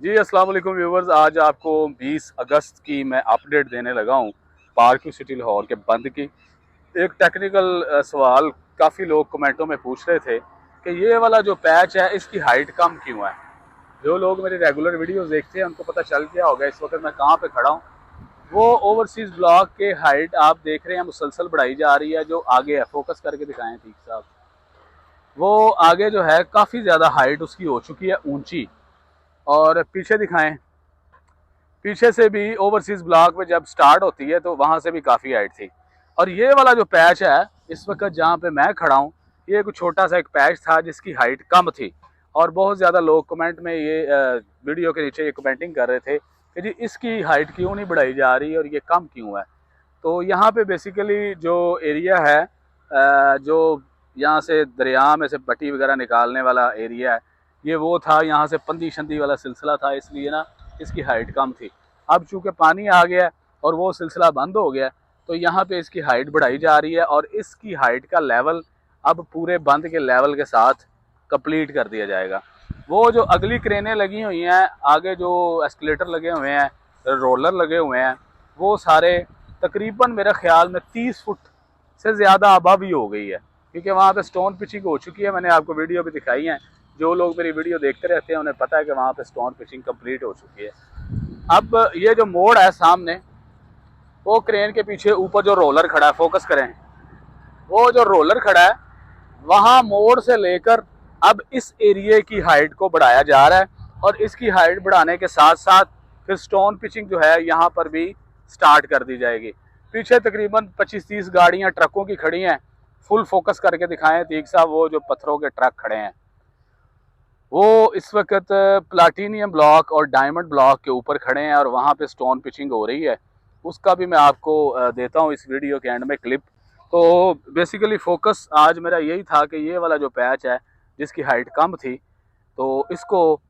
जी अस्सलाम वालेकुम व्यूवर्स। आज आपको 20 अगस्त की मैं अपडेट देने लगा हूँ पार्क सिटी लाहौर के बंद की। एक टेक्निकल सवाल काफ़ी लोग कमेंटों में पूछ रहे थे कि ये वाला जो पैच है इसकी हाइट कम क्यों है। जो लोग मेरे रेगुलर वीडियोस देखते हैं उनको पता चल गया होगा इस वक्त मैं कहाँ पे खड़ा हूँ। वो ओवरसीज़ ब्लॉक के हाइट आप देख रहे हैं मुसलसल बढ़ाई जा रही है। जो आगे है, फोकस करके दिखाएं ठीक साहब, वो आगे जो है काफ़ी ज़्यादा हाइट उसकी हो चुकी है ऊंची। और पीछे दिखाएं, पीछे से भी ओवरसीज ब्लॉक में जब स्टार्ट होती है तो वहां से भी काफ़ी हाइट थी। और ये वाला जो पैच है इस वक्त जहाँ पे मैं खड़ा हूँ, ये एक छोटा सा एक पैच था जिसकी हाइट कम थी। और बहुत ज़्यादा लोग कमेंट में ये वीडियो के नीचे ये कमेंटिंग कर रहे थे कि जी इसकी हाइट क्यों नहीं बढ़ाई जा रही और ये कम क्यों है। तो यहाँ पे बेसिकली जो एरिया है, जो यहाँ से दरिया में से पट्टी वगैरह निकालने वाला एरिया है, ये वो था, यहाँ से पंदी शंदी वाला सिलसिला था, इसलिए ना इसकी हाइट कम थी। अब चूंकि पानी आ गया और वो सिलसिला बंद हो गया तो यहाँ पे इसकी हाइट बढ़ाई जा रही है और इसकी हाइट का लेवल अब पूरे बंद के लेवल के साथ कंप्लीट कर दिया जाएगा। वो जो अगली क्रेनें लगी हुई हैं, आगे जो एस्केलेटर लगे हुए हैं, रोलर लगे हुए हैं, वो सारे तकरीबन मेरे ख्याल में 30 फुट से ज़्यादा अबव ही हो गई है, क्योंकि वहाँ पे स्टोन पिचिंग हो चुकी है। मैंने आपको वीडियो भी दिखाई है, जो लोग मेरी वीडियो देखते रहते हैं उन्हें पता है कि वहाँ पे स्टोन पिचिंग कंप्लीट हो चुकी है। अब ये जो मोड़ है सामने, वो क्रेन के पीछे ऊपर जो रोलर खड़ा है, फोकस करें, वो जो रोलर खड़ा है वहाँ मोड़ से लेकर अब इस एरिए की हाइट को बढ़ाया जा रहा है। और इसकी हाइट बढ़ाने के साथ साथ फिर स्टोन पिचिंग जो है यहाँ पर भी स्टार्ट कर दी जाएगी। पीछे तकरीबन 25-30 गाड़ियाँ ट्रकों की खड़ी हैं। फुल फोकस करके दिखाएं तीक साहब, वो जो पत्थरों के ट्रक खड़े हैं वो इस वक्त प्लाटीनियम ब्लॉक और डायमंड ब्लॉक के ऊपर खड़े हैं और वहाँ पे स्टोन पिचिंग हो रही है। उसका भी मैं आपको देता हूँ इस वीडियो के एंड में क्लिप। तो बेसिकली फोकस आज मेरा यही था कि ये वाला जो पैच है जिसकी हाइट कम थी, तो इसको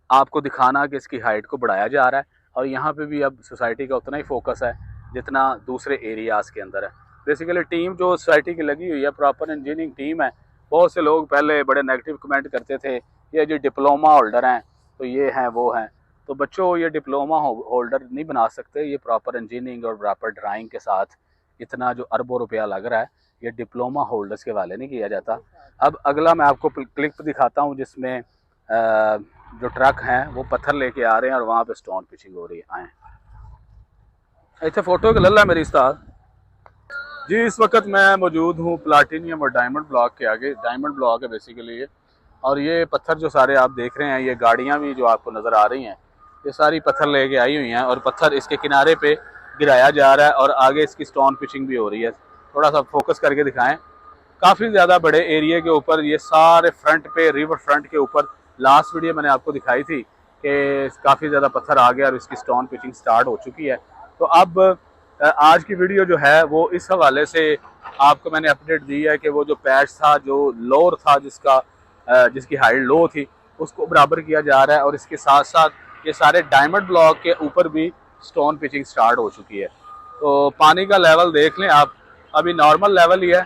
आपको दिखाना कि इसकी हाइट को बढ़ाया जा रहा है। और यहाँ पे भी अब सोसाइटी का उतना ही फोकस है जितना दूसरे एरियाज़ के अंदर है। बेसिकली टीम जो सोसाइटी की लगी हुई है, प्रॉपर इंजीनियरिंग टीम है। बहुत से लोग पहले बड़े नेगेटिव कमेंट करते थे, ये जो डिप्लोमा होल्डर हैं तो ये हैं वो हैं। तो बच्चों, ये डिप्लोमा होल्डर नहीं बना सकते, ये प्रॉपर इंजीनियरिंग और प्रॉपर ड्राइंग के साथ इतना जो अरबों रुपया लग रहा है, ये डिप्लोमा होल्डर्स के वाले नहीं किया जाता। अब अगला मैं आपको क्लिप दिखाता हूँ जिसमें जो ट्रक हैं वो पत्थर लेके आ रहे हैं और वहाँ पे स्टोन पिचिंग हो रही है। आए इतने फोटो के लल्ला मेरी उस्ताद जी। इस वक्त मैं मौजूद हूँ प्लाटीनियम और डायमंड ब्लॉक के आगे। डायमंड ब्लॉक है बेसिकली ये। और ये पत्थर जो सारे आप देख रहे हैं, ये गाड़ियाँ भी जो आपको नज़र आ रही हैं, ये सारी पत्थर लेके आई हुई हैं और पत्थर इसके किनारे पे गिराया जा रहा है और आगे इसकी स्टोन पिचिंग भी हो रही है। थोड़ा सा फोकस करके दिखाएं। काफ़ी ज़्यादा बड़े एरिया के ऊपर ये सारे फ्रंट पे, रिवर फ्रंट के ऊपर, लास्ट वीडियो मैंने आपको दिखाई थी कि काफ़ी ज़्यादा पत्थर आ गया और इसकी स्टोन पिचिंग स्टार्ट हो चुकी है। तो अब आज की वीडियो जो है वो इस हवाले से आपको मैंने अपडेट दी है कि वो जो पैच था, जो लोअर था, जिसकी हाइट लो थी, उसको बराबर किया जा रहा है। और इसके साथ साथ ये सारे डायमंड ब्लॉक के ऊपर भी स्टोन पिचिंग स्टार्ट हो चुकी है। तो पानी का लेवल देख लें आप, अभी नॉर्मल लेवल ही है,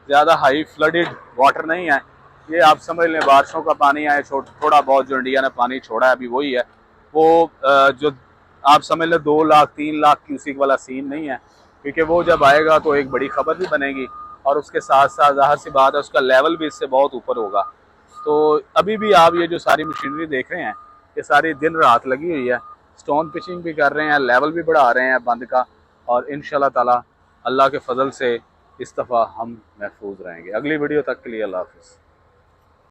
ज़्यादा हाई फ्लडेड वाटर नहीं है। ये आप समझ लें बारिशों का पानी है, थोड़ा बहुत जो इंडिया ने पानी छोड़ा है अभी वही है। वो जो आप समझ लें 2 लाख 3 लाख क्यूसिक वाला सीन नहीं है, क्योंकि वो जब आएगा तो एक बड़ी खबर भी बनेगी और उसके साथ साथ ज़ाहिर सी बात है उसका लेवल भी इससे बहुत ऊपर होगा। तो अभी भी आप ये जो सारी मशीनरी देख रहे हैं, ये सारी दिन रात लगी हुई है, स्टोन पिचिंग भी कर रहे हैं, लेवल भी बढ़ा रहे हैं बंद का। और इंशाल्लाह ताला अल्लाह के फजल से इस दफ़ा हम महफूज रहेंगे। अगली वीडियो तक के लिए अल्लाह हाफ़िज़।